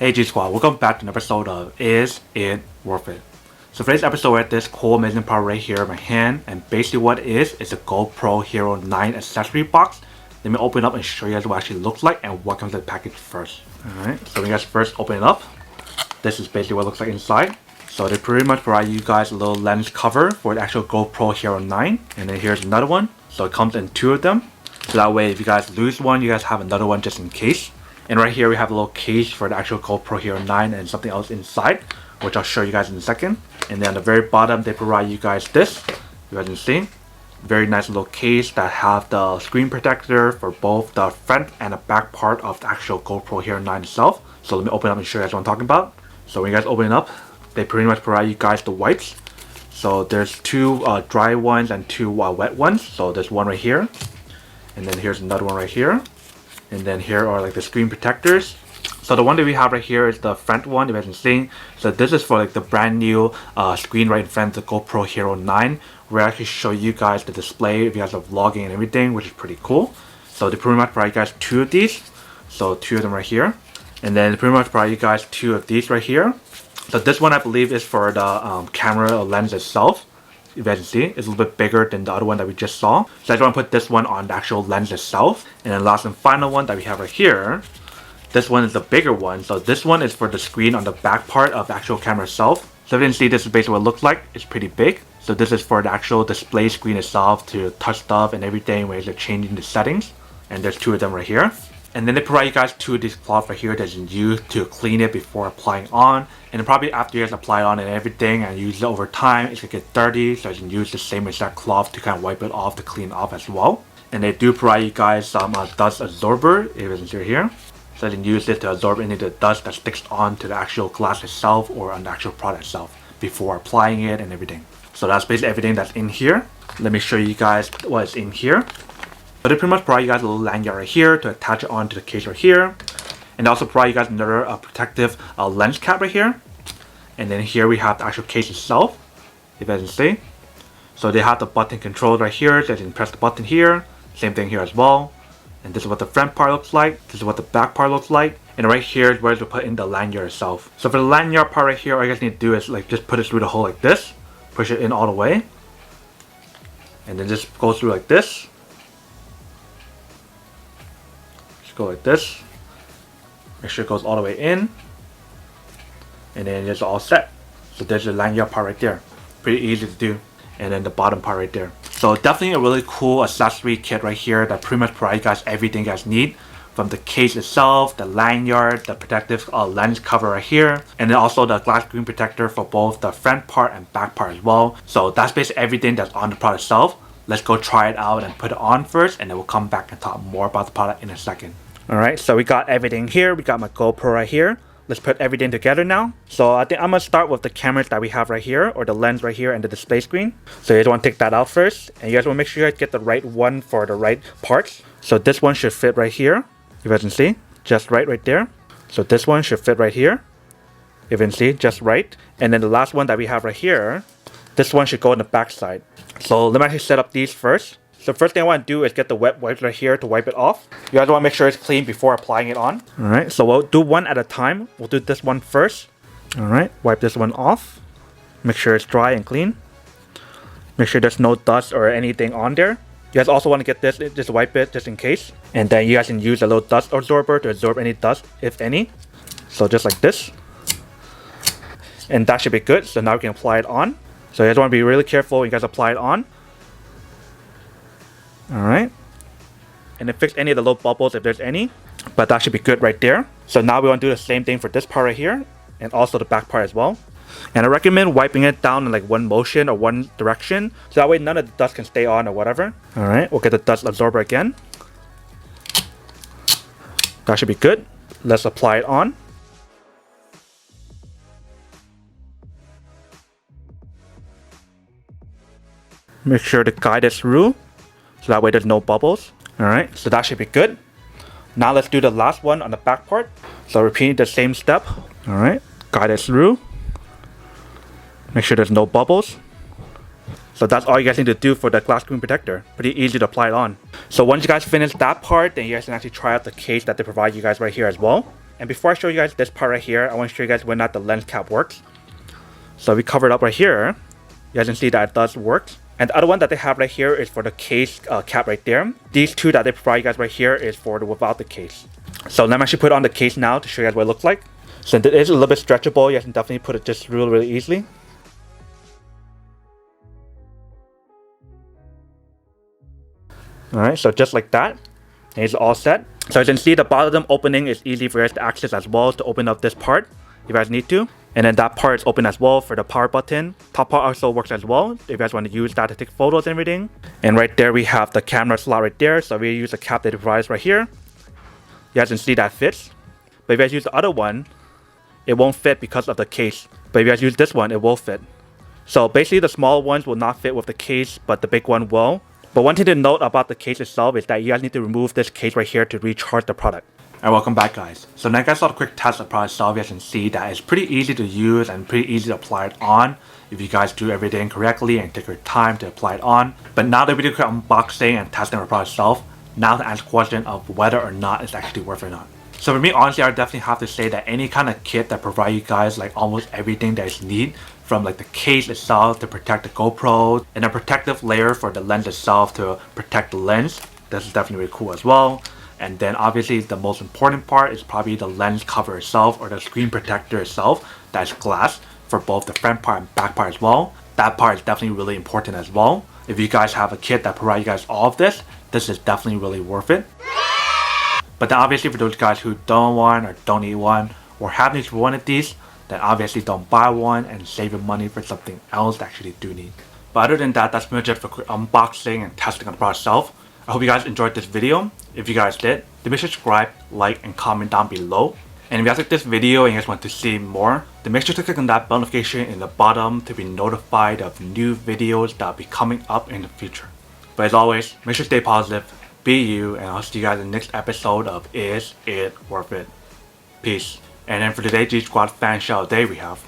Hey G Squad, welcome back to an episode of Is It Worth It? So for today's episode, I have this cool amazing part right here in my hand, and basically what it is a GoPro Hero 9 accessory box. Let me open it up and show you guys what it actually looks like and what comes in the package first. Alright, so when you guys first open it up, this is basically what it looks like inside. So they pretty much provide you guys a little lens cover for the actual GoPro Hero 9, and then here's another one. So it comes in two of them, so that way if you guys lose one, you guys have another one just in case. And right here we have a little case for the actual GoPro Hero 9 and something else inside, which I'll show you guys in a second. And then on the very bottom they provide you guys this, you guys can see. Very nice little case that have the screen protector for both the front and the back part of the actual GoPro Hero 9 itself. So let me open it up and show you guys what I'm talking about. So when you guys open it up, they pretty much provide you guys the wipes. So there's two dry ones and two wet ones. So there's one right here, and then here's another one right here. And then here are like the screen protectors. So the one that we have right here is the front one, you guys can see. So this is for like the brand new screen right in front of the GoPro Hero 9, where I can show you guys the display if you guys are vlogging and everything, which is pretty cool. So they pretty much provide you guys two of these. So two of them right here. And then they pretty much provide you guys two of these right here. So this one I believe is for the camera or lens itself. You guys can see it's a little bit bigger than the other one that we just saw. So I just want to put this one on the actual lens itself. And then last and final one that we have right here, this one is the bigger one. So this one is for the screen on the back part of the actual camera itself. So if you didn't see, this is basically what it looks like. It's pretty big. So this is for the actual display screen itself to touch stuff and everything where you're changing the settings. And there's two of them right here. And then they provide you guys two of these cloths right here that you can use to clean it before applying on. And then probably after you guys apply it on and everything and use it over time, it's gonna get dirty. So you can use the same exact cloth to kind of wipe it off to clean it off as well. And they do provide you guys some dust absorber, if you can see here. So you can use it to absorb any of the dust that sticks onto the actual glass itself or on the actual product itself before applying it and everything. So that's basically everything that's in here. Let me show you guys what is in here. So they pretty much provide you guys a little lanyard right here to attach it onto the case right here. And they also provide you guys another protective lens cap right here. And then here we have the actual case itself, if you guys can see. So they have the button control right here, so you can press the button here. Same thing here as well. And this is what the front part looks like. This is what the back part looks like. And right here is where to put in the lanyard itself. So for the lanyard part right here, all you guys need to do is like just put it through the hole like this. Push it in all the way. And then just go through like this. Just go like this. Make sure it goes all the way in. And then it's all set. So there's the lanyard part right there. Pretty easy to do. And then the bottom part right there. So definitely a really cool accessory kit right here that pretty much provides you guys everything you guys need. From the case itself, the lanyard, the protective lens cover right here, and then also the glass screen protector for both the front part and back part as well. So that's basically everything that's on the product itself. Let's go try it out and put it on first, and then we'll come back and talk more about the product in a second. Alright, so we got everything here. We got my GoPro right here. Let's put everything together now. So I think I'm going to start with the cameras that we have right here, or the lens right here and the display screen. So you guys want to take that out first, and you guys want to make sure you guys get the right one for the right parts. So this one should fit right here. You guys can see, just right there. So this one should fit right here. You can see, just right. And then the last one that we have right here, this one should go in the back side. So let me actually set up these first. So first thing I want to do is get the wet wipes right here to wipe it off. You guys want to make sure it's clean before applying it on. Alright, so we'll do one at a time. We'll do this one first. Alright, wipe this one off. Make sure it's dry and clean. Make sure there's no dust or anything on there. You guys also want to get this, just wipe it just in case. And then you guys can use a little dust absorber to absorb any dust, if any. So just like this. And that should be good. So now we can apply it on. So you guys want to be really careful when you guys apply it on. Alright. And then fix any of the little bubbles if there's any. But that should be good right there. So now we want to do the same thing for this part right here. And also the back part as well. And I recommend wiping it down in like one motion or one direction. So that way none of the dust can stay on or whatever. Alright, we'll get the dust absorber again. That should be good. Let's apply it on. Make sure to guide it through. So that way there's no bubbles. Alright, so that should be good. Now let's do the last one on the back part. So repeat the same step. Alright, guide it through. Make sure there's no bubbles. So that's all you guys need to do for the glass screen protector. Pretty easy to apply it on. So once you guys finish that part, then you guys can actually try out the case that they provide you guys right here as well. And before I show you guys this part right here, I want to show you guys when the lens cap works. So we cover it up right here. You guys can see that it does work. And the other one that they have right here is for the case cap right there. These two that they provide you guys right here is for the without the case. So let me actually put on the case now to show you guys what it looks like. Since it is a little bit stretchable, you guys can definitely put it just really easily. Alright, so just like that. And it's all set. So as you can see, the bottom opening is easy for you guys to access as well to open up this part if you guys need to. And then that part is open as well for the power button. Top part also works as well if you guys want to use that to take photos and everything. And right there we have the camera slot right there. So we use the cap that it provides right here. You guys can see that fits. But if you guys use the other one, it won't fit because of the case. But if you guys use this one, it will fit. So basically the small ones will not fit with the case, but the big one will. But one thing to note about the case itself is that you guys need to remove this case right here to recharge the product. And welcome back, guys. So now you guys saw the quick test of the product itself. You guys can see that it's pretty easy to use and pretty easy to apply it on if you guys do everything correctly and take your time to apply it on. But now that we do a quick unboxing and testing of the product itself, now to answer the question of whether or not it's actually worth it or not. So for me, honestly, I would definitely have to say that any kind of kit that provides you guys like almost everything that you need, from like the case itself to protect the GoPro and a protective layer for the lens itself to protect the lens, this is definitely really cool as well. And then obviously the most important part is probably the lens cover itself or the screen protector itself that's glass for both the front part and back part as well. That part is definitely really important as well. If you guys have a kit that provides you guys all of this, this is definitely really worth it. But then obviously for those guys who don't want or don't need one or have needs for one of these, then obviously don't buy one and save your money for something else that actually do need. But other than that, that's pretty much it for quick unboxing and testing on the product itself. I hope you guys enjoyed this video. If you guys did, then make sure to subscribe, like, and comment down below. And if you guys like this video and you guys want to see more, then make sure to click on that bell notification in the bottom to be notified of new videos that will be coming up in the future. But as always, make sure to stay positive, be you, and I'll see you guys in the next episode of Is It Worth It? Peace. And then for today's G Squad fan shout out day we have